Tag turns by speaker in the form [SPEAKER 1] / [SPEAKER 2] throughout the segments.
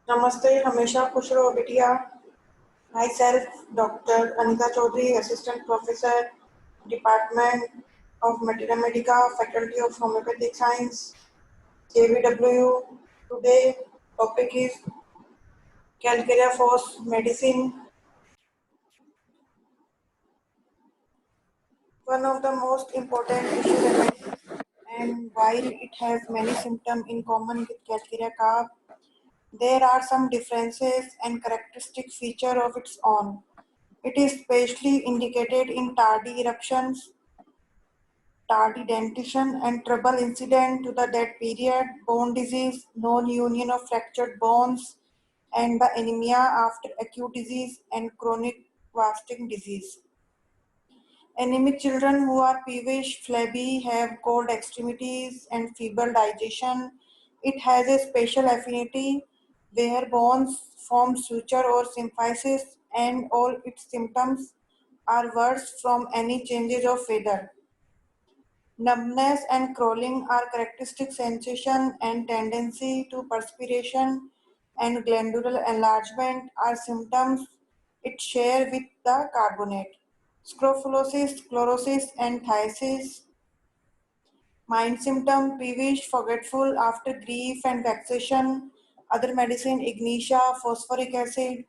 [SPEAKER 1] नमस्ते, हमेशा खुश रहो बिटिया। Myself, Dr. Anika Chaudhary, Assistant Professor, Department of Mathematics, Faculty of Homeopathic Science, JVW. Today, topic is Calcarea Force Medicine. One of the most important issue remedies, and while it has many symptoms in common with Calcarea carb, there are some differences and characteristic feature of its own. It is specially indicated in tardy eruptions, tardy dentition, and trouble incident to the dead period, bone disease, non-union of fractured bones, and the anemia after acute disease and chronic wasting disease. Anemic children who are peevish, flabby, have cold extremities and feeble digestion. It has a special affinity where bones form suture or symphysis, and all its symptoms are worse from any changes of weather. Numbness and crawling are characteristic sensation, and tendency to perspiration and glandular enlargement are symptoms it share with the carbonate. Scrofullosis, chlorosis, and thiasis. Mind symptom, peevish, forgetful after grief and vexation. Other medicine, ignitia, phosphoric acid.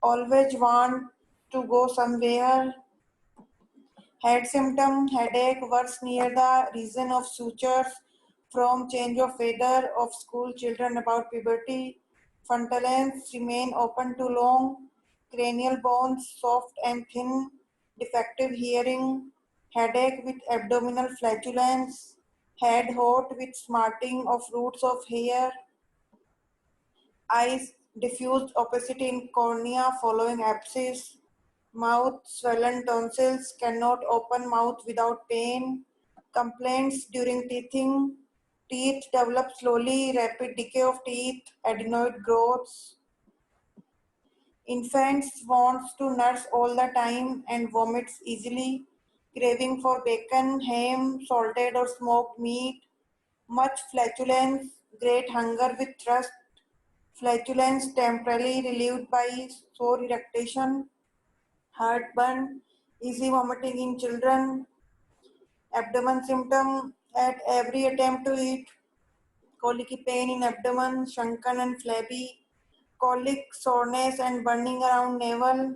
[SPEAKER 1] Always want to go somewhere. Head symptom, headache, worse near the region of sutures from change of weather of school children about puberty. Frontals remain open too long. Cranial bones soft and thin. Defective hearing. Headache with abdominal flatulence. Head hot with smarting of roots of hair. Eyes diffused opacity in cornea following abscess. Mouth swollen tonsils, cannot open mouth without pain. Complaints during teething. Teeth develop slowly, rapid decay of teeth, adenoid growths. Infants wants to nurse all the time and vomits easily. Craving for bacon, ham, salted or smoked meat. Much flatulence, great hunger with thirst. Flatulence temporarily relieved by sore eructation, heartburn, easy vomiting in children, abdomen symptom at every attempt to eat, colicky pain in abdomen, shrunken and flabby, colic, soreness and burning around navel,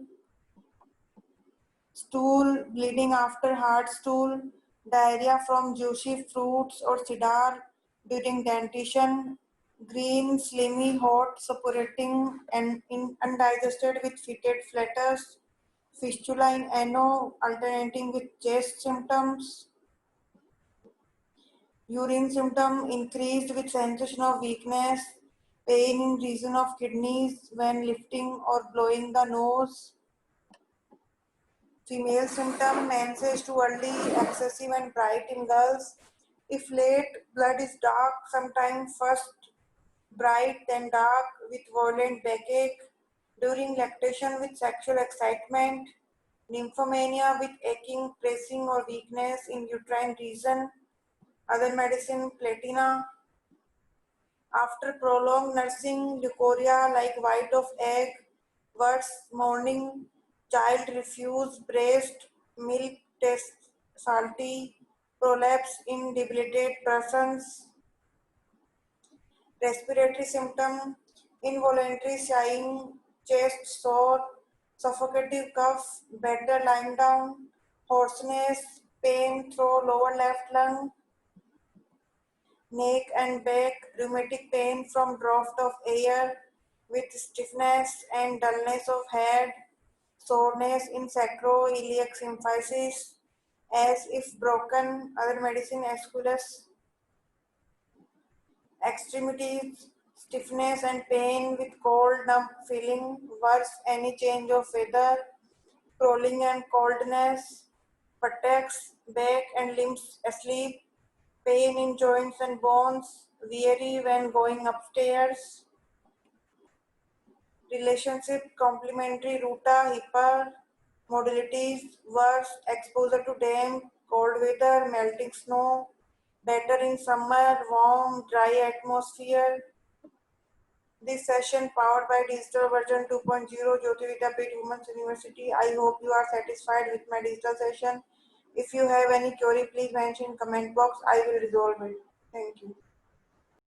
[SPEAKER 1] stool, bleeding after hard stool, diarrhea from juicy fruits or cedar during dentition, green, slimy, hot, suppurating and undigested with fetid flatus, fistula in ano alternating with chest symptoms, urine symptom increased with sensation of weakness, pain in region of kidneys when lifting or blowing the nose, female symptom menses too early, excessive and bright in girls. If late, blood is dark, sometimes first bright then dark with violent backache, during lactation with sexual excitement, nymphomania with aching, pressing or weakness in uterine region, other medicine platina. After prolonged nursing, leukorrhea like white of egg, worse morning, child refuse breast milk test salty, prolapse in debilitated persons, respiratory symptom, involuntary sighing, chest sore, suffocative cough, better lying down, hoarseness, pain through lower left lung, neck and back, rheumatic pain from draught of air with stiffness and dullness of head, soreness in sacroiliac symphysis as if broken, other medicine esculus, extremities, stiffness and pain with cold, numb feeling, worse any change of weather, crawling and coldness, buttocks, back and limbs asleep, pain in joints and bones, weary when going upstairs, relationship, complementary ruta, hyper, modalities, worse, exposure to damp, cold weather, melting snow, better in summer, warm, dry atmosphere, this session powered by digital version 2.0 Jyoti Vidyapeeth Women's University. I hope you are satisfied with my digital session. If you have any query, please mention in comment box. I will resolve it. Thank you.